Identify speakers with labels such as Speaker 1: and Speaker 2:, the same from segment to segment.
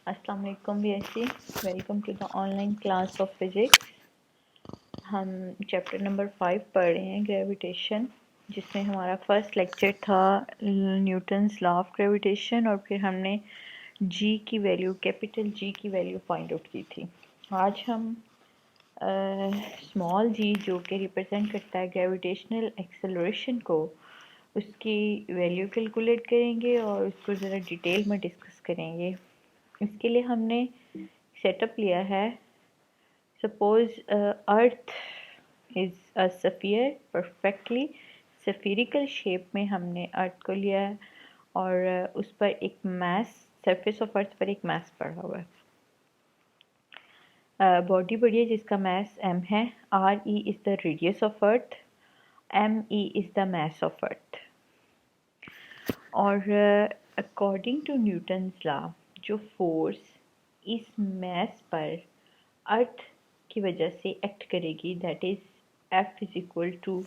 Speaker 1: अस्सलाम वालेकुम BSc, welcome to the online class of physics. हम चैप्टर नंबर 5 पढ़ रहे हैं, ग्रेविटेशन, जिसमें हमारा फर्स्ट लेक्चर था न्यूटन्स लॉ ऑफ ग्रेविटेशन और फिर हमने जी की वैल्यू, कैपिटल जी की वैल्यू फाइंड आउट की थी। आज हम स्मॉल जी, जो कि रिप्रेजेंट करता है ग्रेविटेशनल एक्सेलरेशन को, उसकी वैल्यू कैलकुलेट करेंगे और उसको ज़रा डिटेल में डिस्कस करेंगे। इसके लिए हमने सेटअप लिया है। Suppose earth is a sphere, perfectly spherical shape में हमने अर्थ को लिया है और उस पर एक मास, सरफेस ऑफ अर्थ पर एक मास पड़ा हुआ है। बॉडी पड़ी है जिसका मास m है। r e is the radius of earth, m e is the mass of earth. और अकॉर्डिंग टू न्यूटन्स लॉ, जो फोर्स इस मास पर अर्थ की वजह से एक्ट करेगी, that is F is equal to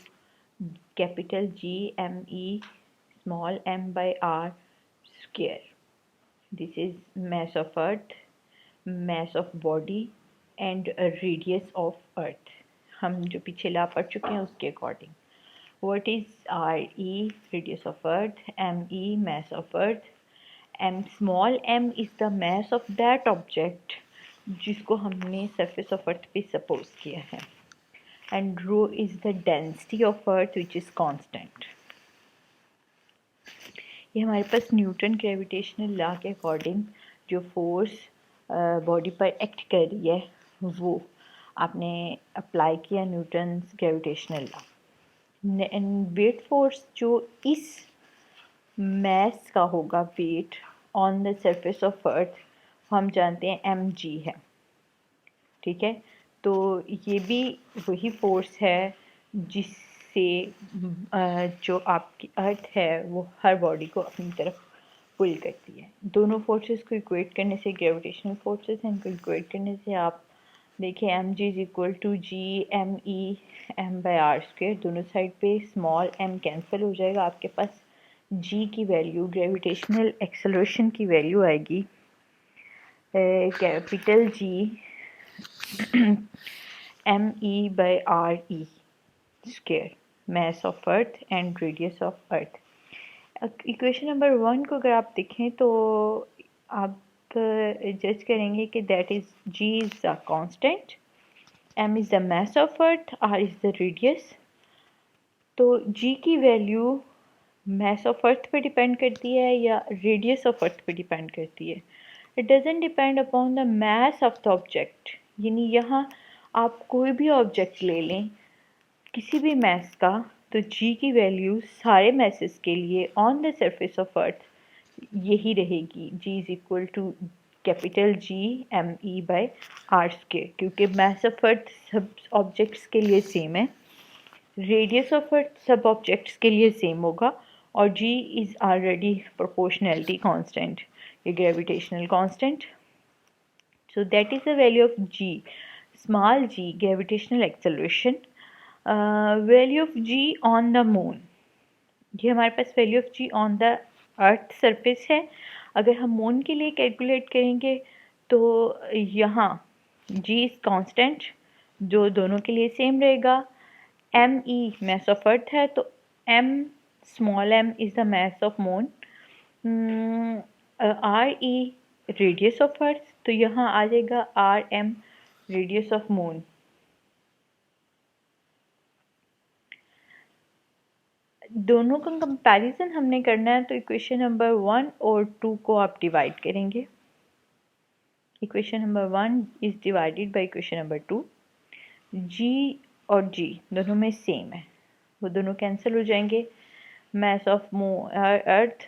Speaker 1: capital G m e small m by r square. This is mass of earth, mass of body and radius of earth. हम जो पीछे ला पढ़ चुके हैं उसके according. What is RE, radius of earth, ME, mass of earth, m small m is the mass of that object जिसको हमने surface of earth पे suppose किया है, and rho is the density of earth which is constant. ये हमारे पास Newton gravitational law के according जो फोर्स बॉडी पर एक्ट कर रही है वो आपने अप्लाई किया Newton's gravitational law. Weight force जो इस मैस का होगा, weight on the surface of earth, हम जानते हैं mg है, ठीक है। तो ये भी वही फोर्स है जिससे जो आपकी अर्थ है वो हर बॉडी को अपनी तरफ पुल करती है। दोनों फोर्सेस को इक्वेट करने से, ग्रेविटेशनल फोर्सेस हैं, इनको इक्वेट करने से आप देखिए mg is equal to G M E m by r square. दोनों साइड पे स्मॉल m कैंसिल हो जाएगा, आपके पास g की वैल्यू, ग्रेविटेशनल एक्सेलरेशन की वैल्यू आएगी capital G m e by r e square, mass of earth and radius of earth. Equation number 1 को अगर आप देखें तो आप जज करेंगे कि that is g is a constant, m is the mass of earth, r is the radius. तो g की वैल्यू मास ऑफ अर्थ पे डिपेंड करती है या रेडियस ऑफ अर्थ पे डिपेंड करती है? It doesn't depend upon the mass of the object. यानी यहाँ आप कोई भी ऑब्जेक्ट ले लें किसी भी मास का, तो g की वैल्यू सारे मासेस के लिए on the surface of earth यही रहेगी, g is equal to capital G m e by r square, क्योंकि मास ऑफ अर्थ सब ऑब्जेक्ट्स के लिए सेम है, रेडियस ऑफ अर्थ सब ऑब्जेक्ट्स के लिए सेम होगा और g is already proportionality constant, ये gravitational constant. So that is the value of g, small g, gravitational acceleration. Value of g on the moon, ये हमारे पास value of g on the earth surface है। अगर हम moon के लिए calculate करेंगे तो यहाँ g इज़ कांस्टेंट, जो दोनों के लिए सेम रहेगा। m e mass of earth है तो m small m is the mass of moon, r e radius of earth, तो यहाँ आ जाएगा r m radius of moon। दोनों का कंपैरिजन हमने करना है तो इक्वेशन नंबर 1 और 2 को आप डिवाइड करेंगे। Equation number 1 is divided by equation number 2। g और g दोनों में सेम है, वो दोनों कैंसिल हो जाएंगे। Mass of earth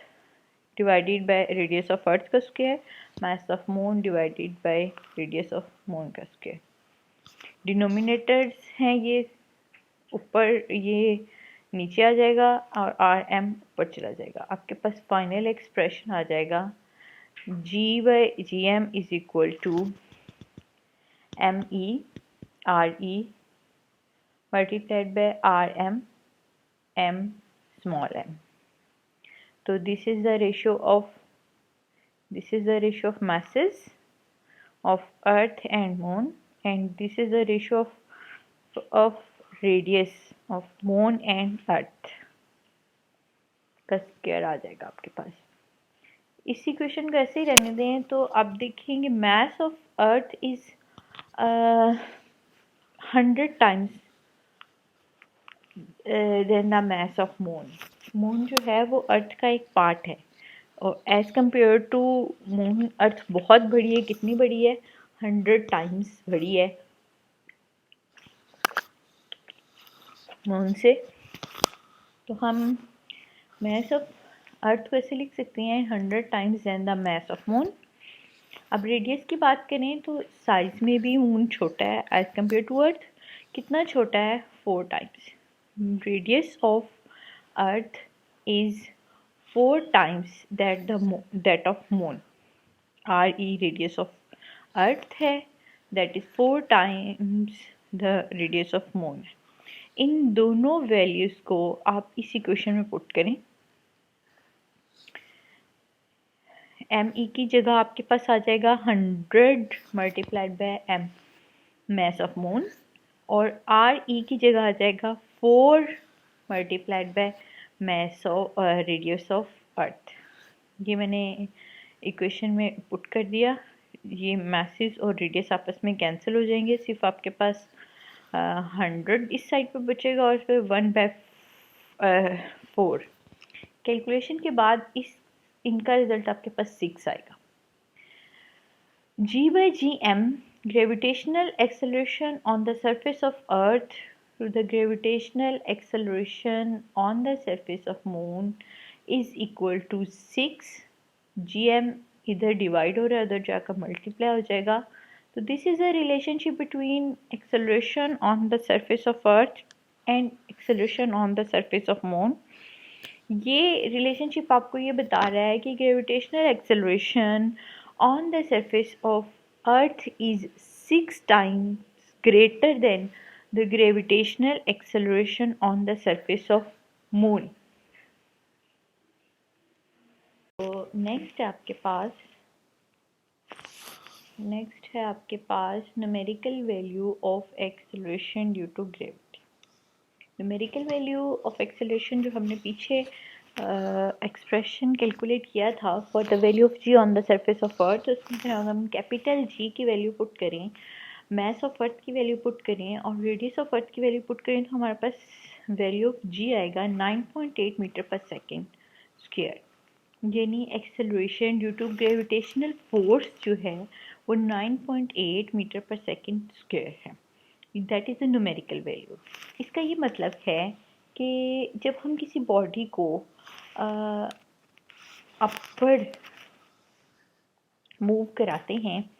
Speaker 1: divided by radius of earth का square, mass of moon divided by radius of moon का स्क्वायर। डिनोमिनेटर्स हैं ये, ऊपर ये नीचे आ जाएगा और आर एम ऊपर चला जाएगा। आपके पास फाइनल एक्सप्रेशन आ जाएगा g by G M is equal to M E R E multiplied by R M M small m। तो this is the ratio of masses of Earth and Moon, and this is the ratio of radius of Moon and Earth का square आ जाएगा आपके पास। इस equation को ऐसे ही रहने दें तो आप देखेंगे mass of earth is 100 times than the mass of moon. Moon जो है वो अर्थ का एक पार्ट है और as compare to moon earth बहुत बड़ी है। कितनी बड़ी है? 100 टाइम्स बड़ी है मून से। तो हम मास ऑफ अर्थ को ऐसे लिख सकते हैं 100 times than the mass of moon. अब रेडियस की बात करें तो साइज में भी मून छोटा है एज कम्पेयर टू अर्थ। कितना छोटा है? 4 times. Radius of earth is 4 times that of moon. RE radius of earth है, that is 4 times the radius of moon. इन दोनों वैल्यूज को आप इस इक्वेशन में पुट करें। ME की जगह आपके पास आ जाएगा 100 multiplied by M mass of moon, और RE की जगह आ जाएगा 4 multiplied by mass of radius of अर्थ। ये मैंने इक्वेशन में पुट कर दिया। ये मासेस और रेडियस आपस में कैंसिल हो जाएंगे, सिर्फ आपके पास 100 इस साइड पर बचेगा और फिर 1/4। कैलकुलेशन के बाद इनका रिजल्ट आपके पास 6 आएगा। G/gm gravitational acceleration on the surface of Earth to the gravitational acceleration on the surface of Moon is equal to 6। gm इधर डिवाइड हो रहा है, उधर जाकर मल्टीप्लाई हो जाएगा। तो this is a relationship between acceleration on the surface of earth and acceleration on the surface of moon. ये रिलेशनशिप आपको ये बता रहा है कि gravitational acceleration on the surface of Earth is 6 times greater than the gravitational acceleration on the surface of Moon। तो next है आपके पास numerical value of acceleration due to gravity. Numerical value of acceleration जो हमने पीछे expression calculate किया था for the value of g on the surface of earth, उसमें हम कैपिटल जी की वैल्यू पुट करें, मास ऑफ अर्थ की वैल्यू पुट करें और रेडियस ऑफ अर्थ की वैल्यू पुट करें तो हमारे पास वैल्यू ऑफ जी आएगा 9.8 मीटर पर सेकेंड स्क्वायर। यानी acceleration due to gravitational force जो है वो 9.8 मीटर पर सेकेंड स्क्वायर है। That is a numerical value. इसका ये मतलब है कि जब हम किसी बॉडी को अपवर्ड मूव कराते हैं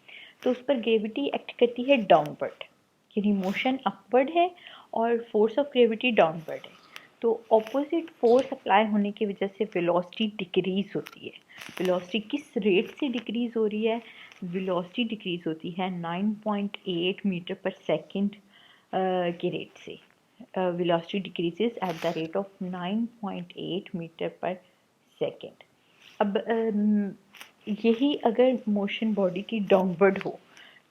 Speaker 1: तो उस पर ग्रेविटी एक्ट करती है डाउनवर्ड, यानी मोशन अपवर्ड है और फोर्स ऑफ ग्रेविटी डाउनवर्ड है। तो ऑपोजिट फोर्स अप्लाई होने की वजह से वेलोसिटी डिक्रीज होती है। वेलोसिटी किस रेट से डिक्रीज हो रही है? वेलोसिटी डिक्रीज होती है 9.8 मीटर पर सेकेंड के रेट से। Velocity decreases at the rate of 9.8 meter पर सेकेंड। अब यही अगर मोशन बॉडी की डाउनवर्ड हो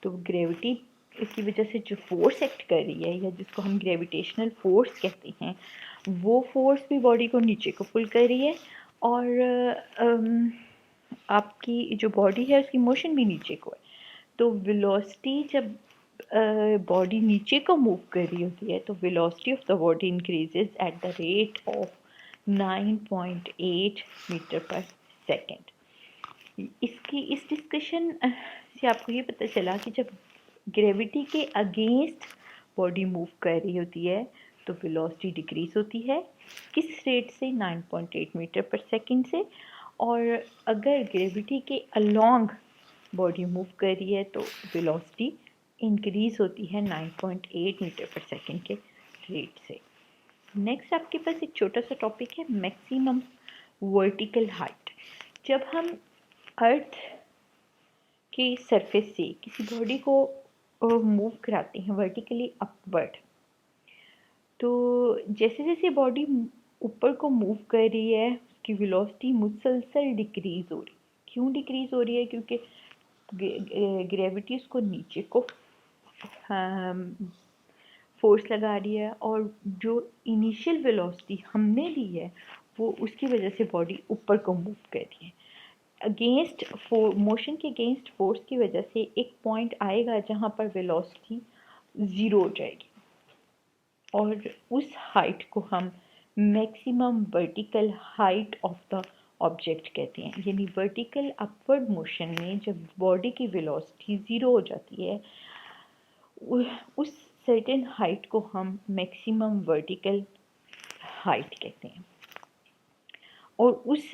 Speaker 1: तो ग्रेविटी की वजह से जो फोर्स एक्ट कर रही है या जिसको हम ग्रेविटेशनल फोर्स कहते हैं वो फोर्स भी बॉडी को नीचे को पुल कर रही है और आपकी जो बॉडी है उसकी मोशन भी नीचे को है। तो वेलोसिटी जब बॉडी नीचे को मूव कर रही होती है तो velocity of the body increases at the rate of 9.8 meter पर सेकेंड। इस डिस्कशन से आपको ये पता चला कि जब ग्रेविटी के अगेंस्ट बॉडी मूव कर रही होती है तो वेलोसिटी डिक्रीज होती है। किस रेट से? 9.8 मीटर पर सेकेंड से। और अगर ग्रेविटी के अलोंग बॉडी मूव कर रही है तो वेलोसिटी इंक्रीज होती है 9.8 मीटर पर सेकेंड के रेट से। नेक्स्ट आपके पास एक छोटा सा टॉपिक है मैक्सिमम वर्टिकल हाइट। जब हम अर्थ की सरफेस से किसी बॉडी को मूव कराते हैं वर्टिकली अपवर्ड, तो जैसे जैसे बॉडी ऊपर को मूव कर रही है उसकी वेलोसिटी मुसलसल डिक्रीज हो रही। क्यों डिक्रीज हो रही है? क्योंकि ग्रेविटी उसको नीचे को फोर्स लगा रही है, और जो इनिशियल वेलोसिटी हमने ली है वो उसकी वजह से बॉडी ऊपर को मूव कर रही है। अगेंस्ट मोशन के अगेंस्ट फोर्स की वजह से एक पॉइंट आएगा जहाँ पर वेलोसिटी ज़ीरो हो जाएगी, और उस हाइट को हम maximum vertical height of the object कहते हैं। यानी वर्टिकल अपवर्ड मोशन में जब बॉडी की वेलोसिटी ज़ीरो हो जाती है, उस सर्टेन हाइट को हम मैक्सिमम वर्टिकल हाइट कहते हैं। और उस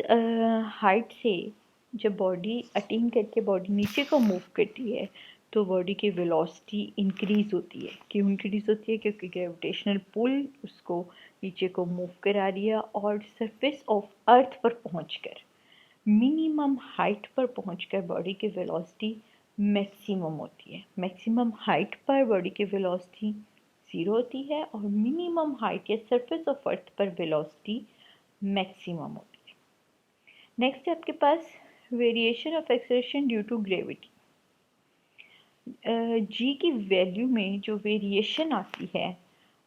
Speaker 1: हाइट से जब बॉडी अटेन करके बॉडी नीचे को मूव करती है तो बॉडी की वेलोसिटी इंक्रीज़ होती है। क्यों इंक्रीज़ होती है? क्योंकि ग्रेविटेशनल पुल उसको नीचे को मूव करा रही है, और सरफेस ऑफ अर्थ पर पहुंचकर मिनिमम हाइट पर पहुंचकर बॉडी की वेलोसिटी मैक्सिमम होती है। मैक्सिमम हाइट पर बॉडी की वेलोसिटी ज़ीरो होती है, और मिनिमम हाइट या सरफेस ऑफ अर्थ पर वेलोसिटी मैक्सिमम होती है। नेक्स्ट है आपके पास variation of acceleration due to gravity. G की वैल्यू में जो वेरिएशन आती है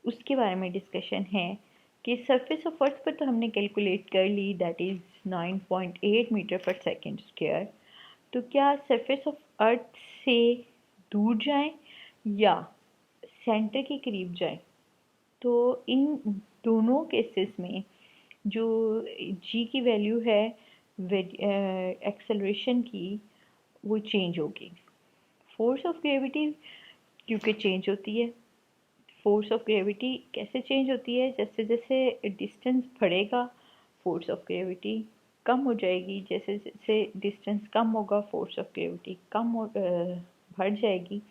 Speaker 1: उसके बारे में डिस्कशन है कि सरफेस ऑफ अर्थ पर तो हमने कैलकुलेट कर ली, दैट इज़ 9.8 मीटर पर सेकेंड स्क्वायर। तो क्या सरफेस ऑफ अर्थ से दूर जाएं या सेंटर के करीब जाएं? तो इन दोनों केसेस में जो जी की वैल्यू है एक्सेलरेशन की वो चेंज होगी। फोर्स ऑफ ग्रेविटी क्योंकि चेंज होती है। फोर्स ऑफ ग्रेविटी कैसे चेंज होती है? जैसे जैसे डिस्टेंस बढ़ेगा फोर्स ऑफ ग्रेविटी कम हो जाएगी, जैसे जैसे डिस्टेंस कम होगा फोर्स ऑफ ग्रेविटी बढ़ जाएगी।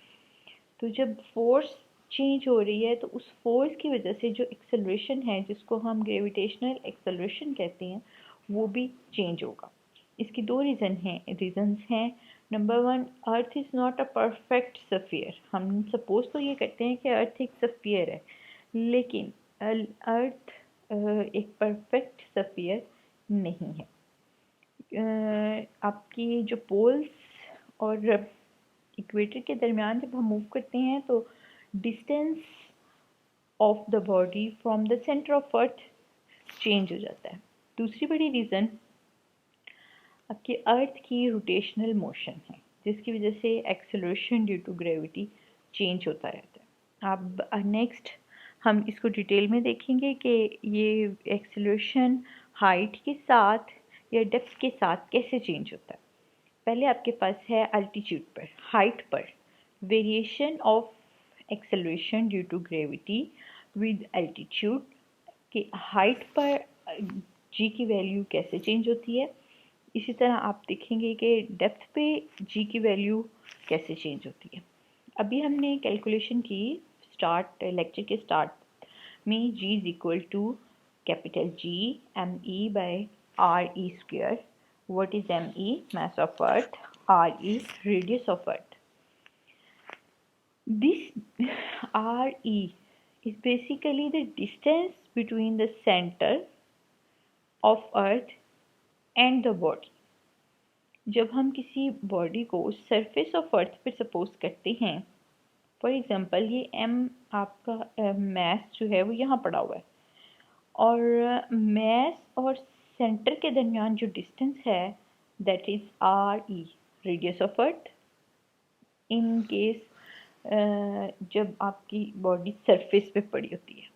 Speaker 1: तो जब फोर्स चेंज हो रही है तो उस फोर्स की वजह से जो एक्सेलरेशन है, जिसको हम ग्रेविटेशनल एक्सेलरेशन कहते हैं, वो भी चेंज होगा। इसकी दो रीजंस हैं। Number one, earth is not a perfect sphere. हम सपोज तो ये करते हैं कि अर्थ एक स्फीयर है, लेकिन अर्थ एक परफेक्ट स्फीयर नहीं है। आपकी जो पोल्स और इक्वेटर के दरमियान जब हम मूव करते हैं तो distance of the body from the centre of earth change हो जाता है। दूसरी बड़ी रीज़न आपकी अर्थ की रोटेशनल मोशन है, जिसकी वजह से acceleration due to gravity change होता रहता है। अब नेक्स्ट हम इसको डिटेल में देखेंगे कि ये एक्सेलरेशन हाइट के साथ या डेप्थ के साथ कैसे चेंज होता है। पहले आपके पास है अल्टीट्यूड पर, हाइट पर variation of acceleration due to gravity with altitude. कि हाइट पर जी की वैल्यू कैसे चेंज होती है। इसी तरह आप देखेंगे कि डेप्थ पे जी की वैल्यू कैसे चेंज होती है। अभी हमने कैलकुलेशन की लेक्चर के स्टार्ट में g is equal to capital G M E by R E square. What is M E? Mass of earth. R E radius of earth. This RE is basically the distance between the center of earth and the body. जब हम किसी body को surface of earth पे suppose करते हैं, for example ये M आपका mess जो है वो यहाँ पड़ा हुआ है, और मैस और सेंटर के दरमियान जो डिस्टेंस है that is R E, radius of earth. In case जब आपकी बॉडी सरफेस पे पड़ी होती है,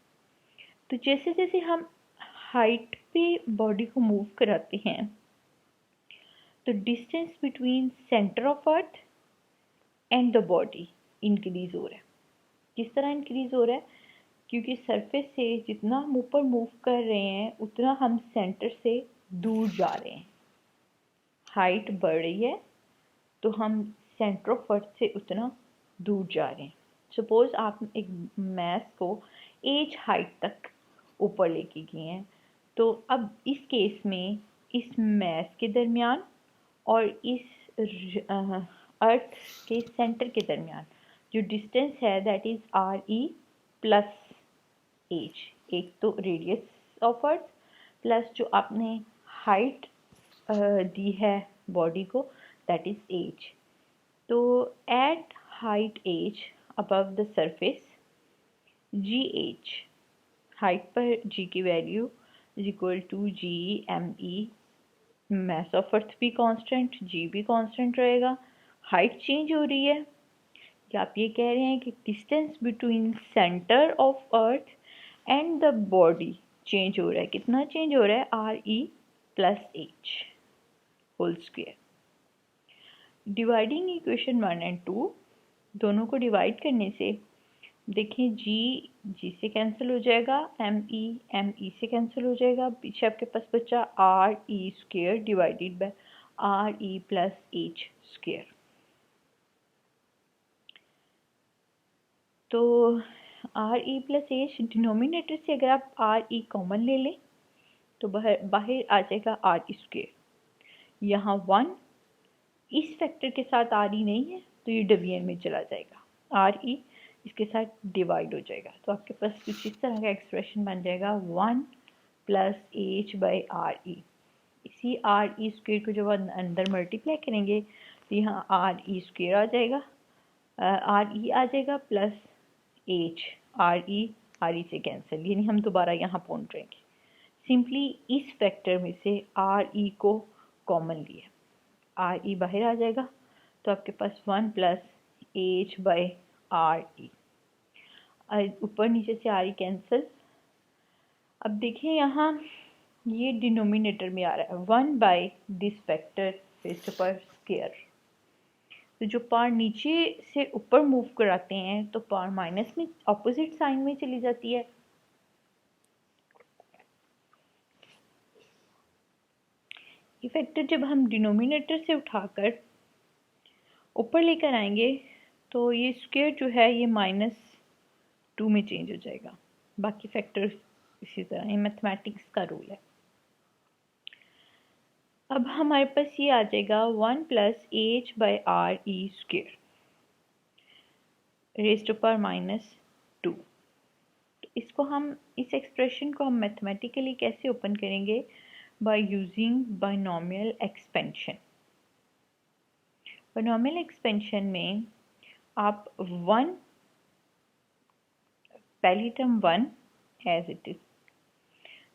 Speaker 1: तो जैसे जैसे हम हाइट पे बॉडी को मूव कराते हैं तो distance between centre of earth and the body increase हो रहा है। किस तरह इंक्रीज हो रहा है? क्योंकि सरफेस से जितना हम ऊपर मूव कर रहे हैं उतना हम सेंटर से दूर जा रहे हैं। हाइट बढ़ रही है तो हम सेंटर ऑफ अर्थ से उतना दूर जा रहे हैं। सपोज आप एक मैस को एज हाइट तक ऊपर लेके गए हैं, तो अब इस केस में इस मैस के दरमियान और इस अर्थ के सेंटर के दरमियान जो डिस्टेंस है that is R E plus H. एक तो रेडियस ऑफ अर्थ प्लस जो आपने हाइट दी है बॉडी को दैट इज़ एज। तो at height h above the surface G H, height पर g की value is equal to G M E, mass of earth भी कांस्टेंट, g भी constant रहेगा, हाइट चेंज हो रही है कि आप ये कह रहे हैं कि distance between centre of earth and the body change हो रहा है। कितना चेंज हो रहा है? R E plus H whole square. Dividing equation 1 and 2, दोनों को डिवाइड करने से देखें जी से कैंसिल हो जाएगा, एम ई से कैंसिल हो जाएगा, पीछे आपके पास बचा R E square divided by R E plus H square. तो R E plus H, denominator से अगर आप आर ई कॉमन ले लें तो बाहर आ जाएगा आर ई स्क्वायर। यहाँ 1 इस फैक्टर के साथ आर ई नहीं है तो ये डिवीजन में चला जाएगा, आर ई इसके साथ डिवाइड हो जाएगा। तो आपके पास कुछ इस तरह का एक्सप्रेशन बन जाएगा 1 प्लस एच बाई आर ई। इसी आर ई स्क्वायर को जब अंदर मल्टीप्लाई करेंगे तो यहाँ आर ई स्क्वायर आ जाएगा, आर ई आ जाएगा प्लस एच, आर ई से कैंसिल, यानी हम दोबारा यहाँ पहुँच जाएंगे। सिंपली इस फैक्टर में से आर ई को कॉमन लिया, आर ई बाहर आ जाएगा तो आपके पास 1 प्लस एच बाई आर ई, ऊपर नीचे से आर ई कैंसिल। अब देखिए यहाँ ये डिनोमिनेटर में आ रहा है 1 by this factor raised to power square. तो जो पावर नीचे से ऊपर मूव कराते हैं तो पावर माइनस में ऑपोजिट साइन में चली जाती है। ये फैक्टर जब हम डिनोमिनेटर से उठाकर ऊपर लेकर आएंगे तो ये स्क्वायर जो है ये -2 में चेंज हो जाएगा। बाकी फैक्टर इसी तरह, ये मैथमेटिक्स का रूल है। अब हमारे पास ये आ जाएगा 1 plus H by R E square raised to power -2। तो इसको हम, इस एक्सप्रेशन को हम मैथमेटिकली कैसे ओपन करेंगे? By using binomial expansion. Binomial expansion में आप 1, पहली टर्म 1 एज इट इज,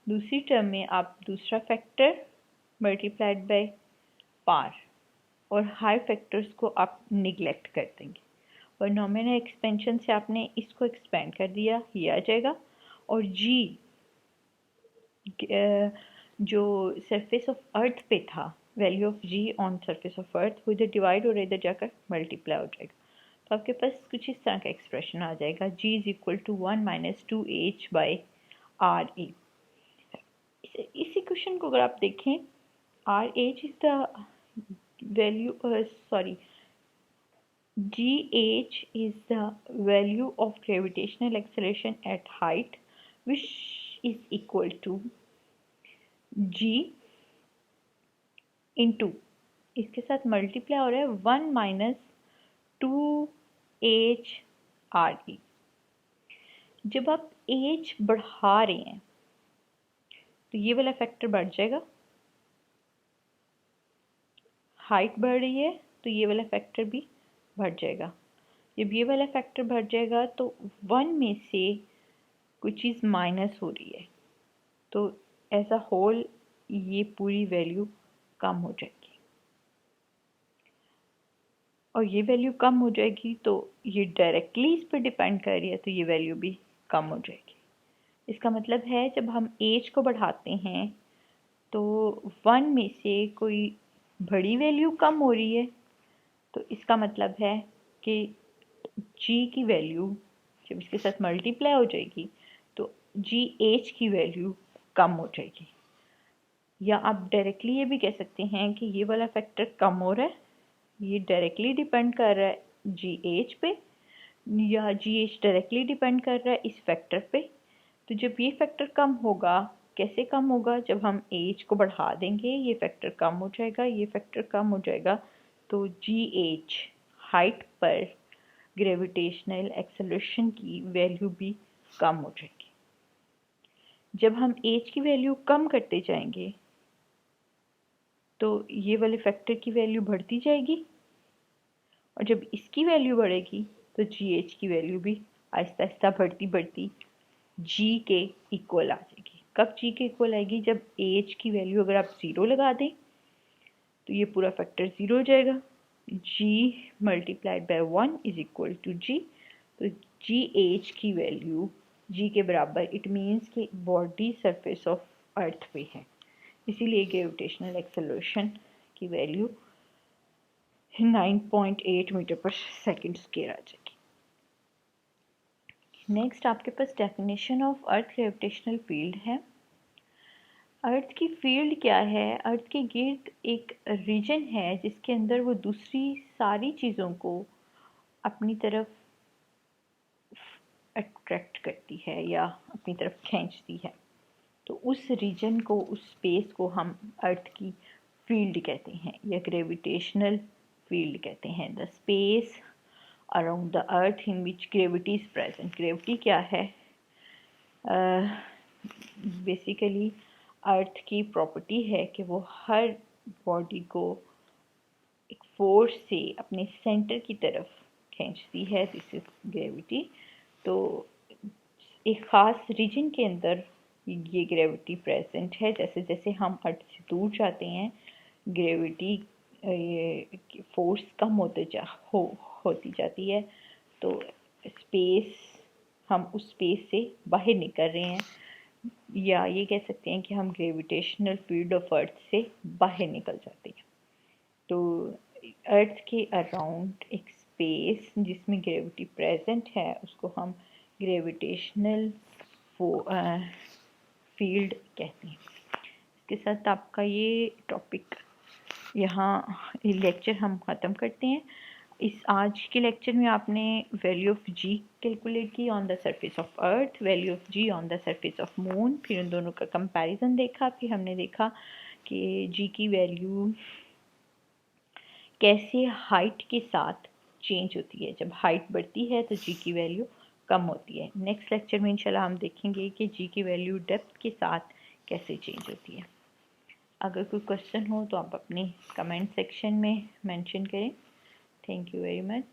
Speaker 1: दूसरी टर्म में आप दूसरा फैक्टर मल्टीप्लाइड बाय पार, और हाई फैक्टर्स को आप निगलेक्ट कर देंगे। बाइनोमियल एक्सपेंशन से आपने इसको एक्सपेंड कर दिया, ये आ जाएगा, और जी जो सरफेस ऑफ अर्थ पे था, value of g on surface of earth, वो इधर डिवाइड और इधर जाकर मल्टीप्लाई हो जाएगा। तो आपके पास कुछ इस तरह का एक्सप्रेशन आ जाएगा, g is equal to 1 minus 2h by R E. इस इक्वेशन को अगर आप देखें, R H is the value, sorry, gh is the value of gravitational acceleration at height, which is equal to g into, इसके साथ multiply हो रहा है 1 माइनस 2h आर ई। जब आप h बढ़ा रहे हैं तो ये वाला फैक्टर बढ़ जाएगा, हाइट बढ़ रही है तो ये वाला फैक्टर भी बढ़ जाएगा। जब ये वाला फैक्टर बढ़ जाएगा तो 1 में से कोई चीज़ माइनस हो रही है तो एज अ होल ये पूरी वैल्यू कम हो जाएगी, और ये वैल्यू कम हो जाएगी तो ये डायरेक्टली इस पर डिपेंड कर रही है तो ये वैल्यू भी कम हो जाएगी। इसका मतलब है जब हम एज को बढ़ाते हैं तो 1 में से कोई बड़ी वैल्यू कम हो रही है तो इसका मतलब है कि g की वैल्यू जब इसके साथ मल्टीप्लाई हो जाएगी तो जी एच की वैल्यू कम हो जाएगी। या आप डायरेक्टली ये भी कह सकते हैं कि ये वाला फैक्टर कम हो रहा है, ये डायरेक्टली डिपेंड कर रहा है जी एच पे, या जी एच डायरेक्टली डिपेंड कर रहा है इस फैक्टर पे। तो जब ये फैक्टर कम होगा, कैसे कम होगा? जब हम एच को बढ़ा देंगे ये फैक्टर कम हो जाएगा, ये फैक्टर कम हो जाएगा, तो जी एच हाइट पर ग्रेविटेशनल एक्सेलरेशन की वैल्यू भी कम हो जाएगी। जब हम एच की वैल्यू कम करते जाएंगे तो ये वाले फैक्टर की वैल्यू बढ़ती जाएगी, और जब इसकी वैल्यू बढ़ेगी तो जी एच की वैल्यू भी आहिस्ता आहिस्ता बढ़ती बढ़ती जी के इक्वल आ जाएगी। कब जी के इक्वल आएगी? जब एच की वैल्यू अगर आप 0 लगा दें तो ये पूरा फैक्टर 0 हो जाएगा। G multiplied by 1 is equal to G. तो जी एच की वैल्यू जी के बराबर, इट मीन्स कि बॉडी सरफेस ऑफ अर्थ पे है, इसीलिए ग्रेविटेशनल एक्सेलरेशन की वैल्यू 9.8 मीटर पर सेकेंड स्क्वायर आ जाएगी। नेक्स्ट आपके पास definition of earth gravitational field है। अर्थ की फील्ड क्या है? अर्थ के गिर्द एक रीजन है जिसके अंदर वो दूसरी सारी चीज़ों को अपनी तरफ अट्रैक्ट करती है या अपनी तरफ खींचती है। तो उस रीजन को, उस स्पेस को हम अर्थ की फील्ड कहते हैं या ग्रेविटेशनल फील्ड कहते हैं। The space around the earth in which gravity is present. Gravity क्या है? बेसिकली अर्थ की प्रॉपर्टी है कि वो हर बॉडी को एक फोर्स से अपने सेंटर की तरफ खींचती है। This is gravity. तो एक ख़ास रीजन के अंदर ये ग्रेविटी प्रेजेंट है। जैसे जैसे हम अर्थ से दूर जाते हैं ग्रेविटी फोर्स कम होती जाती है। तो स्पेस, हम उस स्पेस से बाहर निकल रहे हैं, या ये कह सकते हैं कि हम ग्रेविटेशनल फील्ड ऑफ अर्थ से बाहर निकल जाते हैं। तो अर्थ के अराउंड एक स्पेस जिसमें ग्रेविटी प्रेजेंट है उसको हम ग्रेविटेशनल फील्ड कहते हैं। इसके साथ आपका ये टॉपिक यहाँ लेक्चर हम ख़त्म करते हैं। इस आज के लेक्चर में आपने वैल्यू ऑफ जी कैलकुलेट की on the surface of earth, value of g on the surface of moon, फिर उन दोनों का कंपैरिजन देखा। फिर हमने देखा कि जी की वैल्यू कैसे हाइट के साथ चेंज होती है। जब हाइट बढ़ती है तो जी की वैल्यू कम होती है। नेक्स्ट लेक्चर में इंशाल्लाह हम देखेंगे कि जी की वैल्यू डेप्थ के साथ कैसे चेंज होती है। अगर कोई क्वेश्चन हो तो आप अपने कमेंट सेक्शन में मेंशन करें। Thank you very much.